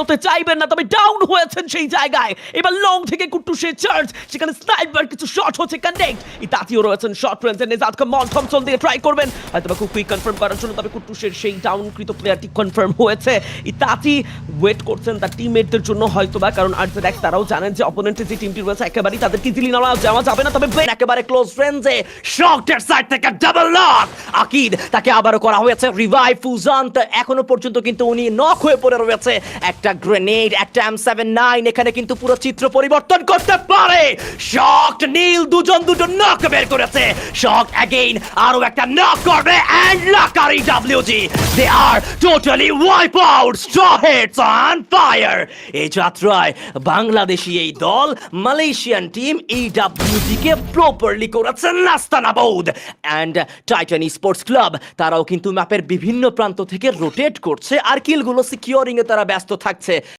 হতে চাইবেন না, তবে ডাউন হয়েছেন সেই জায়গায়। এবার লং থেকে কুট্টুসের চার্জ, সেখানে স্নাইপার কিছু শট হচ্ছে কানেক্ট। ইতাতিও রয়েছেন শর্ট রেঞ্জে, নেজাদ কামাল থমসন দিয়ে ট্রাই করবেন হয়তো বা খুব কুইক কনফার্ম করার জন্য, তবে কুট্টুসের সেই ডাউনকৃত প্লেয়ারটি কনফার্ম হয়েছে। ইতাতি ওয়েট করছেন তার টিমমেটদের জন্য হয়তোবা, কারণ আরজেডএক্স তারাও জানেন যে অপোনেন্টের যে টিমটি রয়েছে একেবারেই তাদেরকে ইজিলি যাওয়া যাবে না। তবে একেবারে ক্লোজ রেঞ্জে শটের সাইড থেকে ডাবল নক, আকিদ তাকে আবারও করা হয়েছে রিভাইভ। ফুজান এখনো পর্যন্ত কিন্তু উনি নক হয়ে পড়ে রয়েছে। একটা গ্রেনেড, একটা M79 এখানে কিন্তু পুরো চিত্র পরিবর্তন করতে পারে। শকড নীল দুটো নক বের করেছে। শক অ্যাগেইন আরো একটা নক করবে এন্ড লাকারি WG they are totally wipe out. Straw heads on fire. এই যাত্রায় বাংলাদেশি এই দল মালয়েশিয়ান টিম EWG কে প্রপারলি করেছে নাস্তানাবুদ। এন্ড টাইটান স্পোর্টস ক্লাব তারাও কিন্তু ম্যাপের বিভিন্ন প্রান্ত থেকে রোটেট করছে আর কিলগুলো সিকিউরিং এ তারা ব্যস্ত থাকছে।